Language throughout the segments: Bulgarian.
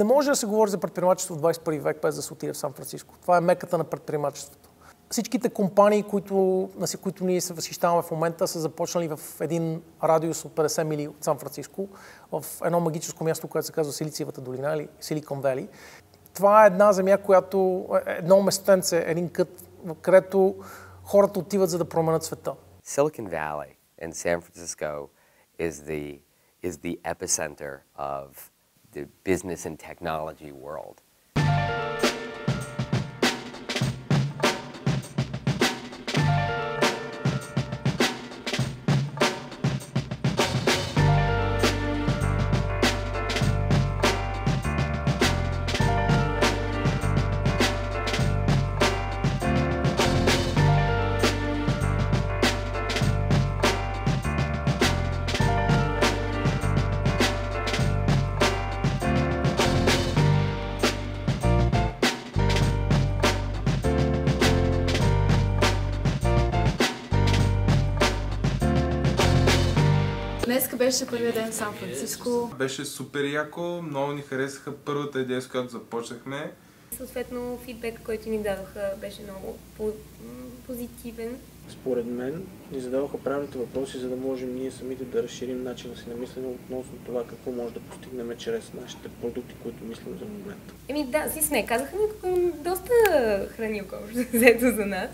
Не може да се говори за предприемачество в 21 век без да се отиде в Сан Франциско. Това е меката на предприемачеството. Всичките компании, на които ние се възхищаваме в момента, са започнали в един радиус от 50 мили от Сан Франциско, в едно магическо място, което се казва Силициевата долина или Силикон Вали. Това е една земя, едно местенце, един кът, където хората отиват за да променят света. Silicon Valley and San Francisco is the epicenter of the business and technology world. Днеска беше първият ден в Сан Франциско. Беше супер яко, много ни харесаха първата идея, с която започнахме. Съответно, фидбек, който ни дадоха, беше много позитивен. Според мен ни задаваха правилните въпроси, за да можем ние самите да разширим начина си на мислене относно това какво може да постигнем чрез нашите продукти, които мислим за момента. Да, си сме. Казаха ни доста хранилка взето за нас.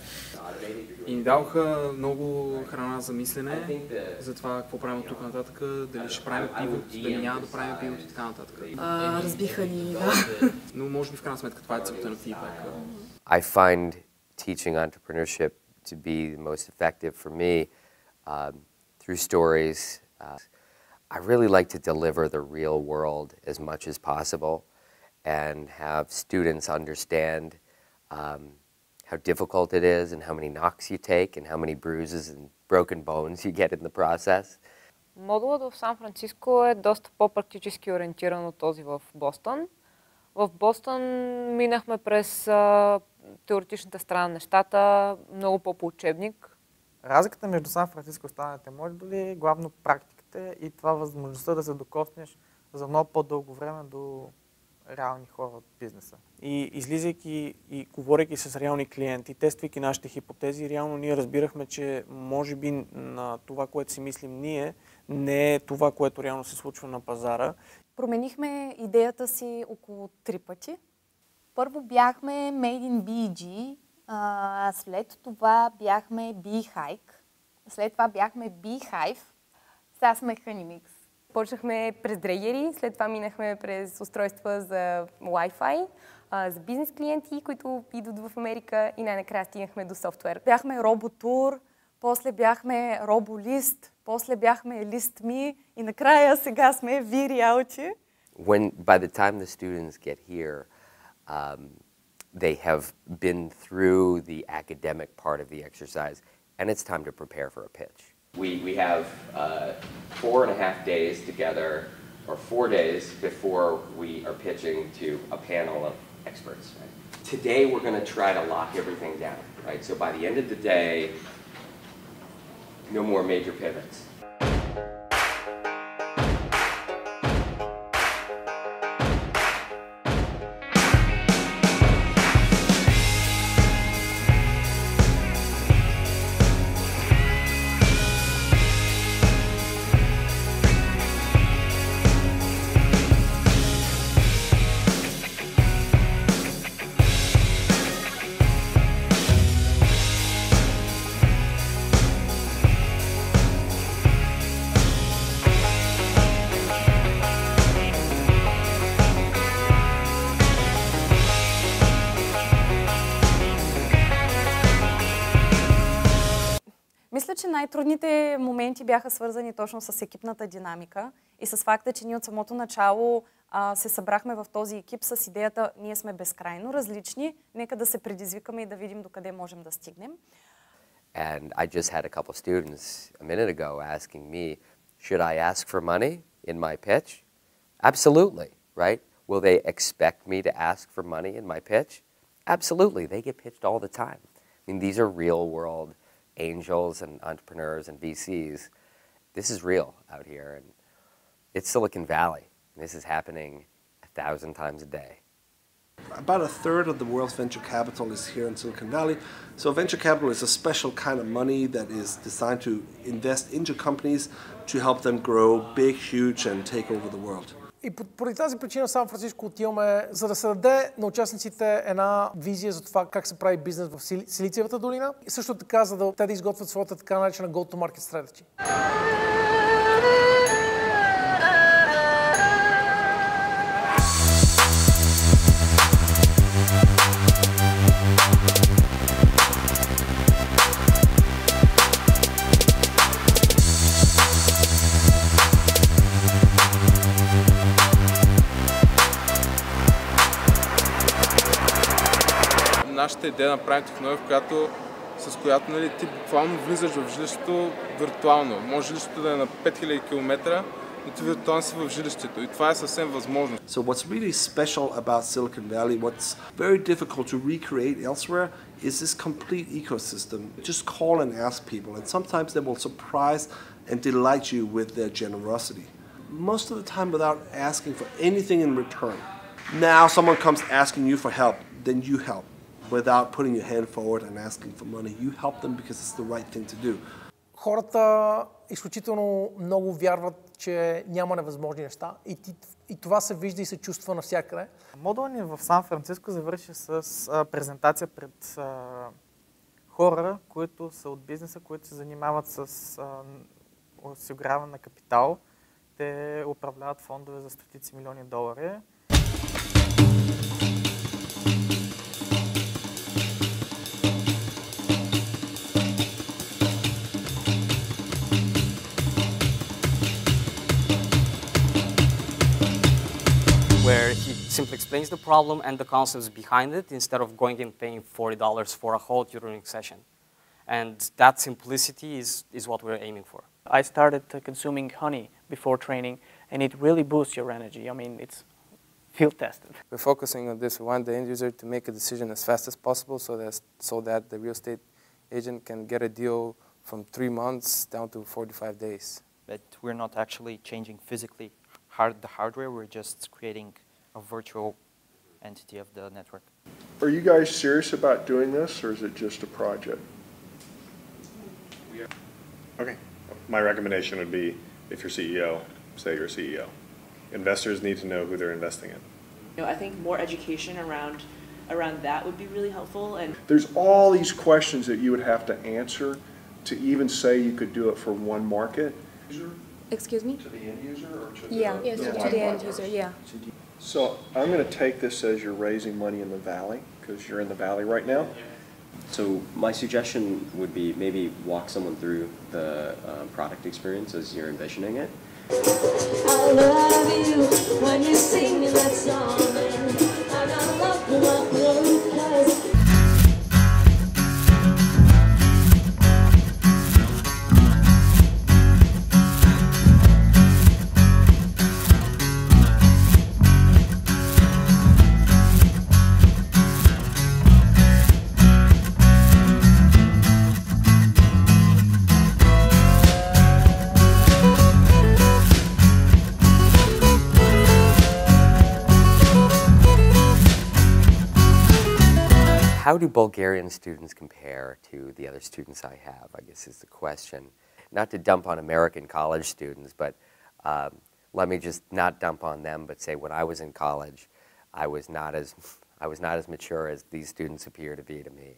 И ни даваха много храна за мислене, за това какво правим от тук нататък, дали ще правим пивот, дали няма да правим пивот и така нататък. Разбиха ни, да. Но може би в крайна сметка това е целта на фидбека. I find teaching entrepreneurship to be the most effective for me through stories. I really like to deliver the real world as much as possible and have students understand how difficult it is and how many knocks you take and how many bruises and broken bones you get in the process. Модулът в Сан Франциско е доста по-практически ориентиран от този в Бостън. В Бостън минахме през теоретичната страна на нещата, много по учебник. Разликата между Сан Франциско и останалите модули е главно практиката и това възможността да се докоснеш за много по-дълго време до реални хора от бизнеса. И излизайки и говорейки с реални клиенти, тествайки нашите хипотези, реално ние разбирахме, че може би на това, което си мислим ние, не е това, което реално се случва на пазара. Променихме идеята си около 3 пъти. Първо бяхме Made in BG, след това бяхме Beehike, след това бяхме Beehive, сега сме Honey Mix. Почнахме през дрегери, след това минахме през устройства за Wi-Fi, за бизнес клиенти, които идват в Америка и най-накрая стигнахме до софтуер. Бяхме RoboTour, после бяхме RoboList, после бяхме ListMe и накрая сега сме V-Reality. By the time the students get here, they have been through the academic part of the exercise and it's time to prepare for a pitch. We have 4.5 days together, or 4 days before we are pitching to a panel of experts. Right? Today we're going to try to lock everything down, right? So by the end of the day, no more major pivots. Мисля, че най-трудните моменти бяха свързани точно с екипната динамика и с факта, че ние от самото начало се събрахме в този екип с идеята, ние сме безкрайно различни, нека да се предизвикаме и да видим докъде можем да стигнем. And I just had a couple students a minute ago asking me, should I ask for money in my pitch? Absolutely, right? Will they expect me to ask for money in my pitch? Absolutely, they get pitched all the time. I mean, these are real world angels and entrepreneurs and VCs. This is real out here, and it's Silicon Valley. This is happening 1,000 times a day. About a third of the world's venture capital is here in Silicon Valley. So venture capital is a special kind of money that is designed to invest into companies to help them grow big, huge and take over the world. И поради тази причина в Сан Франциско отиваме, за да се даде на участниците една визия за това как се прави бизнес в Силициевата долина и също така, за да те да изготвят своята така наречена go-to-market strategy. Нашата идея да направим технология, с която нали, ти буквално влизаш в жилището виртуално. Може жилището да е на 5000 км, но ти виртуално си в жилището и това е съвсем възможно. So what's really special about Silicon Valley, what's very difficult to recreate elsewhere, is this complete ecosystem. Just call and ask people, and sometimes they will surprise and delight you with their generosity. Most of the time without asking for anything in return. Now someone comes asking you for help, then you help. Without putting your hand forward and asking for money. You help them because it's the right thing to do. Хората изключително много вярват, че няма невъзможни неща и това се вижда и се чувства навсякъде. Модулът ни в Сан Франциско завърши с презентация пред хора, които са от бизнеса, които се занимават с осигуряване на капитал. Те управляват фондове за стотици милиони долари. Where he simply explains the problem and the concepts behind it instead of going and paying $40 for a whole tutoring session. And that simplicity is what we're aiming for. I started consuming honey before training, and it really boosts your energy. I mean, it's field tested. We're focusing on this. We want the end user to make a decision as fast as possible so that the real estate agent can get a deal from 3 months down to 45 days. But we're not actually changing physically the hardware, we're just creating a virtual entity of the network. Are you guys serious about doing this, or is it just a project? Okay. My recommendation would be, if you're CEO, say you're CEO. Investors need to know who they're investing in. I think more education around that would be really helpful. And there's all these questions that you would have to answer to even say you could do it for one market. Excuse me? To the end user or to to the end user, yeah. So I'm going to take this as you're raising money in the valley, because you're in the valley right now. So my suggestion would be maybe walk someone through the product experience as you're envisioning it. I love you when you sing me that song, and I love because How do Bulgarian students compare to the other students I have, I guess is the question. Not to dump on American college students, but let me just not dump on them, but say when I was in college, I was not as mature as these students appear to be to me.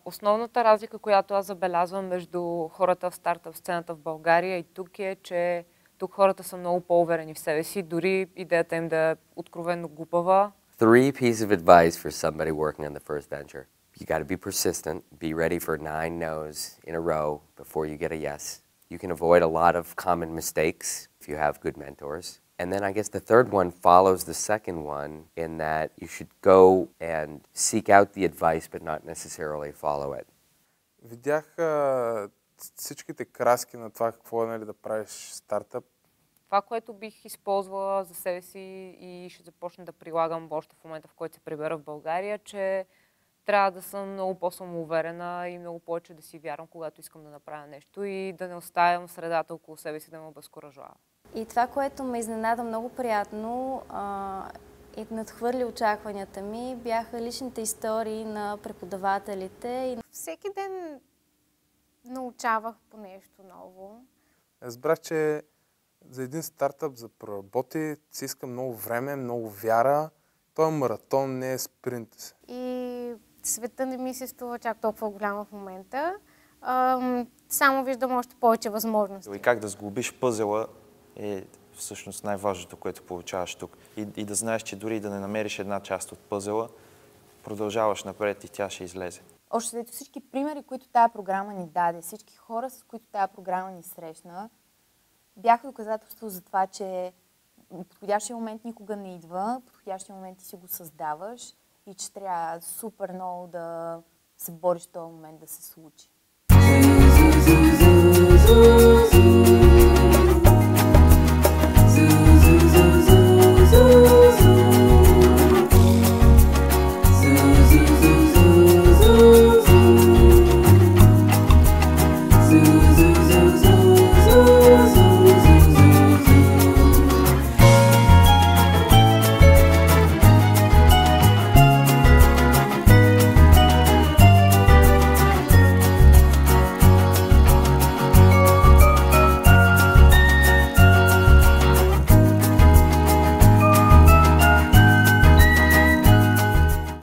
Основната разлика, която аз забелязвам между хората в стартъп сцената в България и тук е, че тук хората са много по-уверени в себе си, дори идеята им да е откровенно глупава. 3 pieces of advice for somebody working on the first venture. You got to be persistent, be ready for 9 no's in a row before you get a yes. You can avoid a lot of common mistakes if you have good mentors. And then I guess the third one follows the second one in that you should go and seek out the advice but not necessarily follow it. Видях всичките краски на това какво е да правиш стартъп. Това, което бих използвала за себе си и ще започна да прилагам още в момента, в който се прибера в България, че трябва да съм много по-самоуверена и много повече да си вярвам, когато искам да направя нещо и да не оставям средата около себе си да ме обезкуражава. И това, което ме изненада много приятно и надхвърли очакванията ми, бяха личните истории на преподавателите. Всеки ден научавах по нещо ново. Разбрах, че за един стартъп за проработи си иска много време, много вяра. Той е маратон, не е спринт. И света не ми се струва чак толкова голяма в момента. Само виждам още повече възможности. И как да сглобиш пъзела е всъщност най-важното, което получаваш тук. И да знаеш, че дори да не намериш една част от пъзела, продължаваш напред и тя ще излезе. Още дето всички примери, които тая програма ни даде, всички хора, с които тая програма ни срещна, бяха доказателство за това, че подходящия момент никога не идва, подходящия момент ти си го създаваш и че трябва супер много да се бориш този момент да се случи. Zoo, zoo, zoo.